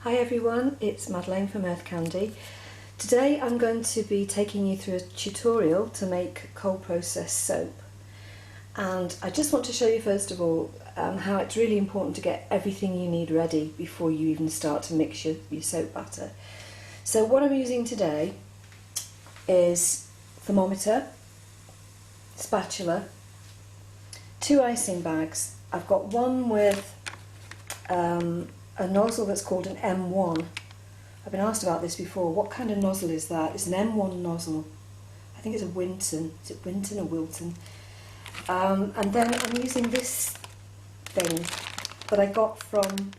Hi everyone, it's Madeleine from EarthKandi. Today I'm going to be taking you through a tutorial to make cold process soap. And I just want to show you first of all how it's really important to get everything you need ready before you even start to mix your soap batter. So what I'm using today is thermometer, spatula, 2 icing bags. I've got one with a nozzle that's called an M1. I've been asked about this before. What kind of nozzle is that? It's an M1 nozzle. I think it's a Winton. Is it Winton or Wilton? And then I'm using this thing that I got from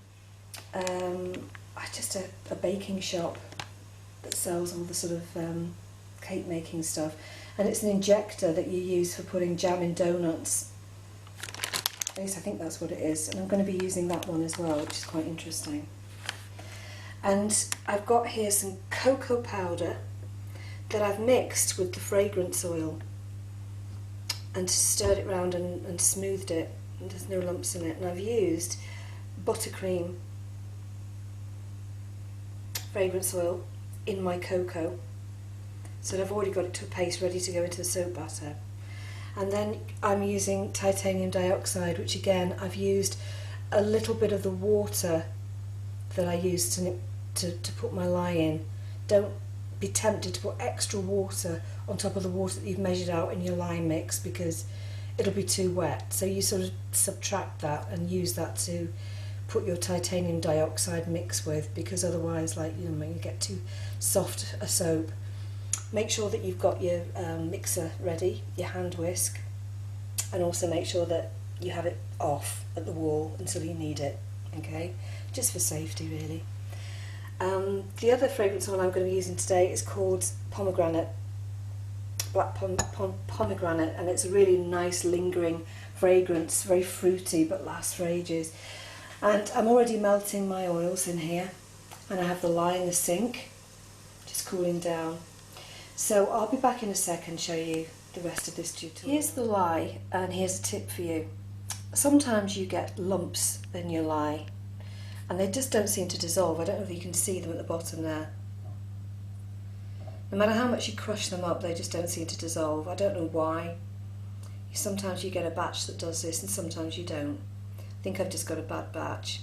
just a baking shop that sells all the sort of cake making stuff. And it's an injector that you use for putting jam in donuts. At least I think that's what it is, and I'm going to be using that one as well, which is quite interesting. And I've got here some cocoa powder that I've mixed with the fragrance oil and stirred it around and smoothed it, and there's no lumps in it. And I've used buttercream fragrance oil in my cocoa, so I've already got it to a paste ready to go into the soap batter. And then I'm using titanium dioxide, which again I've used a little bit of the water that I used to put my lye in. Don't be tempted to put extra water on top of the water that you've measured out in your lye mix, because it'll be too wet. So you sort of subtract that and use that to put your titanium dioxide mix with, because otherwise, like, you know, when you get too soft a soap. Make sure that you've got your mixer ready, your hand whisk, and also make sure that you have it off at the wall until you need it, okay? Just for safety, really. The other fragrance oil I'm going to be using today is called Pomegranate, black pomegranate, and it's a really nice lingering fragrance, very fruity but lasts for ages. And I'm already melting my oils in here, and I have the lye in the sink, just cooling down. So I'll be back in a sec and show you the rest of this tutorial. Here's the lye, and here's a tip for you. Sometimes you get lumps in your lye and they just don't seem to dissolve. I don't know if you can see them at the bottom there. No matter how much you crush them up, they just don't seem to dissolve. I don't know why. Sometimes you get a batch that does this and sometimes you don't. I think I've just got a bad batch.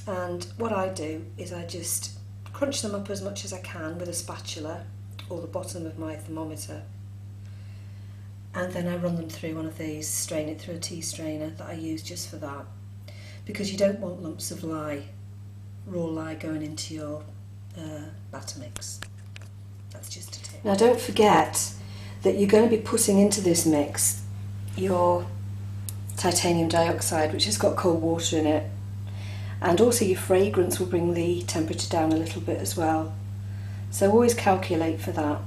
And what I do is I just crunch them up as much as I can with a spatula or the bottom of my thermometer, and then I run them through one of these, strain it through a tea strainer that I use just for that, because you don't want lumps of lye, raw lye, going into your batter mix. That's just a tip. Now don't forget that you're going to be putting into this mix your titanium dioxide, which has got cold water in it, and also your fragrance will bring the temperature down a little bit as well. So always calculate for that.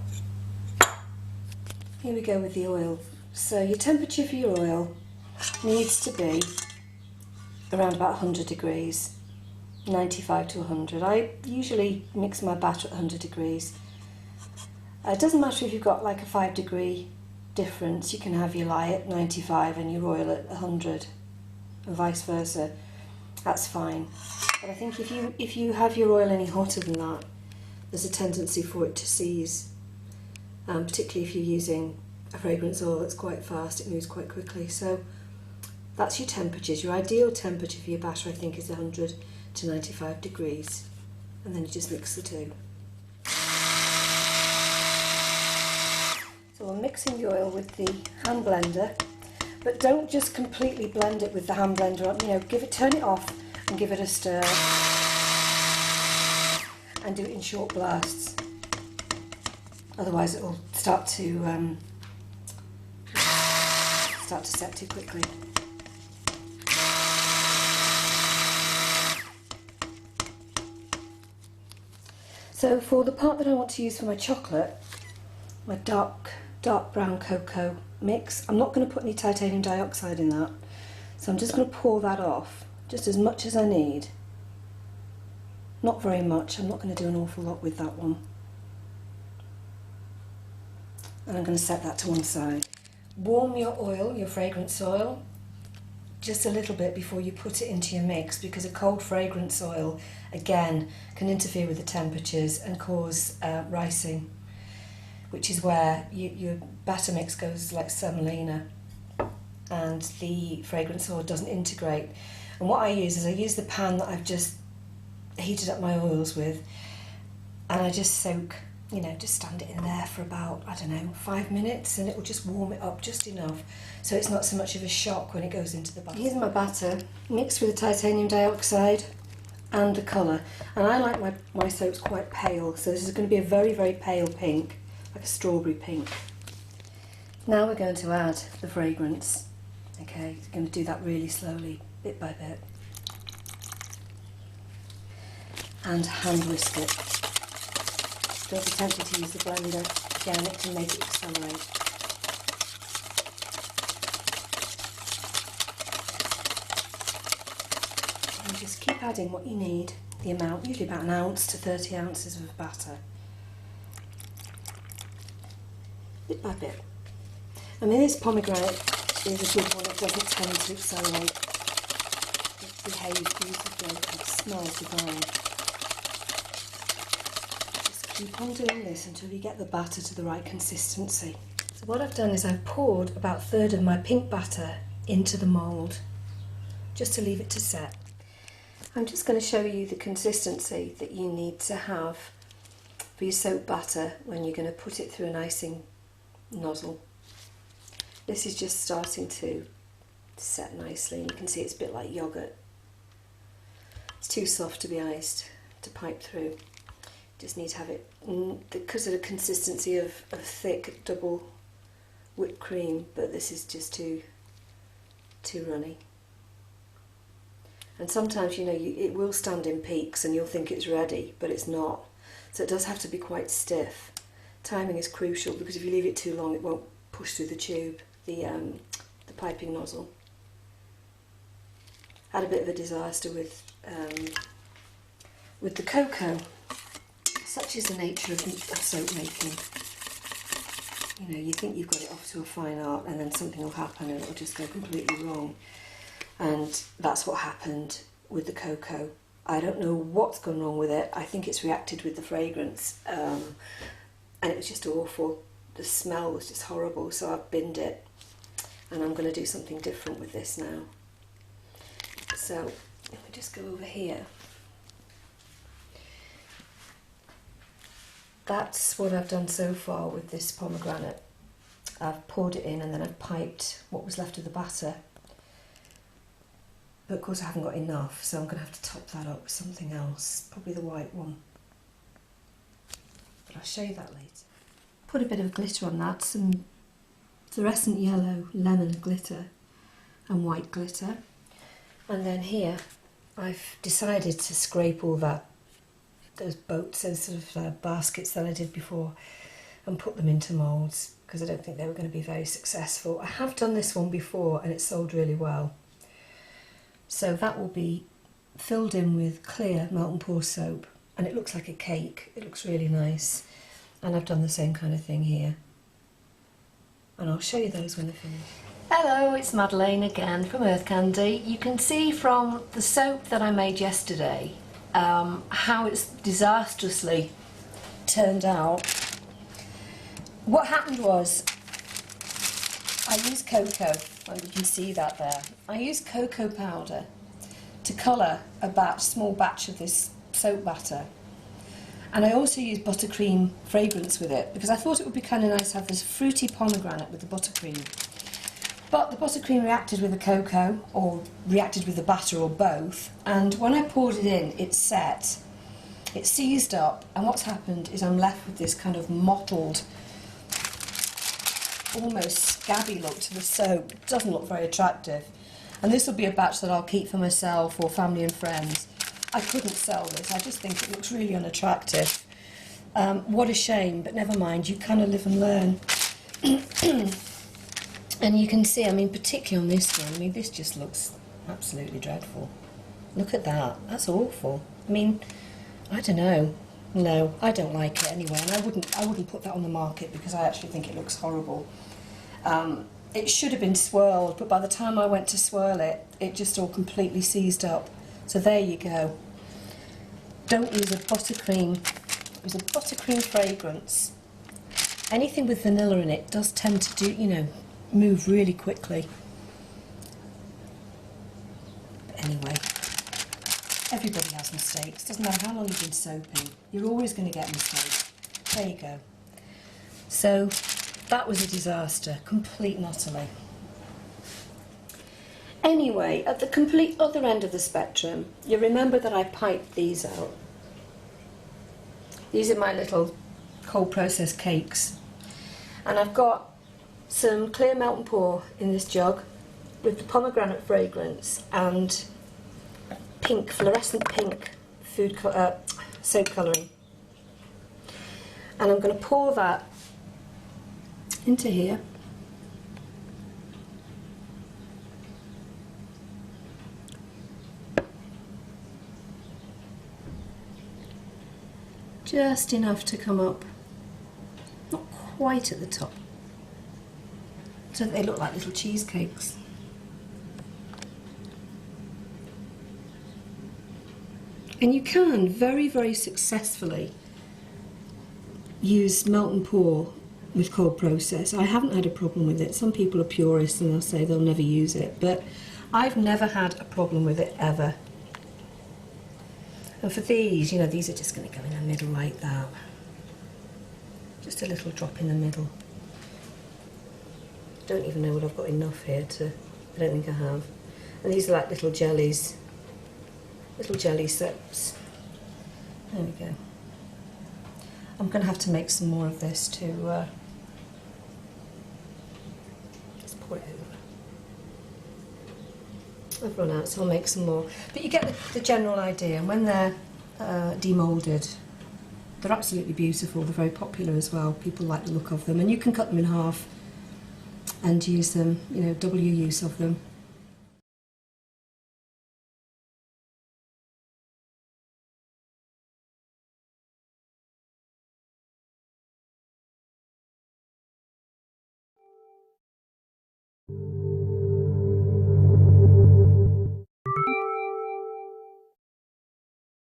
Here we go with the oil. So your temperature for your oil needs to be around about 100 degrees, 95 to 100. I usually mix my batter at 100 degrees. It doesn't matter if you've got like a 5-degree difference, you can have your lye at 95 and your oil at 100, and vice versa. That's fine. But I think if you have your oil any hotter than that, there's a tendency for it to seize, particularly if you're using a fragrance oil that's quite fast, it moves quite quickly. So that's your temperatures. Your ideal temperature for your batter, I think, is 100 to 95 degrees, and then you just mix the two. So I'm mixing the oil with the hand blender, but don't just completely blend it with the hand blender. You know, turn it off and give it a stir, and do it in short blasts. Otherwise it will start to set too quickly. So for the part that I want to use for my chocolate, my dark brown cocoa mix, I'm not going to put any titanium dioxide in that. So I'm just going to pour that off, just as much as I need. Not very much, I'm not going to do an awful lot with that one. And I'm going to set that to one side. Warm your oil, your fragrance oil, just a little bit before you put it into your mix, because a cold fragrance oil, again, can interfere with the temperatures and cause ricing, which is where your batter mix goes like semolina and the fragrance oil doesn't integrate. And what I use is I use the pan that I've just heated up my oils with, and I just soak, you know, just stand it in there for about, I don't know, 5 minutes, and it will just warm it up just enough so it's not so much of a shock when it goes into the batter. Here's my batter mixed with the titanium dioxide and the colour, and I like my soaps quite pale, so this is going to be a very, very pale pink, like a strawberry pink. Now we're going to add the fragrance. Okay, we're going to do that really slowly, bit by bit, and hand whisk it. Don't be tempted to use the blender, again it can make it accelerate. And just keep adding what you need, the amount, usually about 1 ounce to 30 ounces of batter. Bit by bit. I mean, this pomegranate is a good one, it doesn't tend to accelerate. It behaves beautifully, it smells divine. Keep on doing this until you get the batter to the right consistency. So what I've done is I've poured about 1/3 of my pink batter into the mould, just to leave it to set. I'm just going to show you the consistency that you need to have for your soap batter when you're going to put it through an icing nozzle. This is just starting to set nicely, and you can see it's a bit like yoghurt. It's too soft to be iced, to pipe through. Just need to have it, because of the consistency of thick double whipped cream, but this is just too runny. And sometimes, you know, it will stand in peaks and you'll think it's ready, but it's not. So it does have to be quite stiff. Timing is crucial, because if you leave it too long it won't push through the tube, the piping nozzle. Had a bit of a disaster with the cocoa. Such is the nature of soap making. You know, you think you've got it off to a fine art, and then something will happen and it'll just go completely wrong. And that's what happened with the cocoa. I don't know what's gone wrong with it. I think it's reacted with the fragrance, and it was just awful. The smell was just horrible, so I've binned it, and I'm going to do something different with this now. So if we just go over here. That's what I've done so far with this pomegranate. I've poured it in and then I've piped what was left of the batter. But of course I haven't got enough, so I'm going to have to top that up with something else, probably the white one. But I'll show you that later. Put a bit of glitter on that, some fluorescent yellow lemon glitter and white glitter. And then here I've decided to scrape all those boats, those sort of baskets that I did before, and put them into moulds, because I don't think they were going to be very successful. I have done this one before and it sold really well. So that will be filled in with clear melt and pour soap, and it looks like a cake. It looks really nice. And I've done the same kind of thing here. And I'll show you those when they're finished. Hello, it's Madeleine again from EarthKandi. You can see from the soap that I made yesterday how it's disastrously turned out. What happened was, I used cocoa, and you can see that there. I used cocoa powder to colour a small batch of this soap batter. And I also used buttercream fragrance with it, because I thought it would be kind of nice to have this fruity pomegranate with the buttercream. But the buttercream reacted with the cocoa, or reacted with the batter, or both, and when I poured it in, it set, it seized up, and what's happened is I'm left with this kind of mottled, almost scabby look to the soap. It doesn't look very attractive. And this will be a batch that I'll keep for myself or family and friends. I couldn't sell this, I just think it looks really unattractive. What a shame, but never mind, you kind of live and learn. And you can see, I mean, particularly on this one, I mean, this just looks absolutely dreadful. Look at that, that's awful. I mean, I don't know. No, I don't like it anyway, and I wouldn't put that on the market, because I actually think it looks horrible. it should have been swirled, but by the time I went to swirl it, it just all completely seized up. So there you go. Don't use a buttercream. Use a buttercream fragrance. Anything with vanilla in it does tend to do, you know, move really quickly. But anyway, everybody has mistakes. Doesn't matter how long you've been soaping. You're always going to get mistakes. There you go. So that was a disaster, complete and utterly. Anyway, at the complete other end of the spectrum, you remember that I piped these out. These are my little cold processed cakes. And I've got some clear melt and pour in this jug with the pomegranate fragrance and pink, fluorescent pink soap colouring. And I'm going to pour that into here. Just enough to come up, not quite at the top, so that they look like little cheesecakes. And you can very, very successfully use melt and pour with cold process. I haven't had a problem with it. Some people are purists and they'll say they'll never use it, but I've never had a problem with it ever. And for these, you know, these are just going to go in the middle like that. Just a little drop in the middle. Don't even know what I've got enough here to, I don't think I have. And these are like little jellies, little jelly soaps. There we go. I'm going to have to make some more of this to just pour it over. I've run out, so I'll make some more. But you get the general idea, and when they're demoulded, they're absolutely beautiful. They're very popular as well. People like the look of them, and you can cut them in half and use them, you know, double your use of them.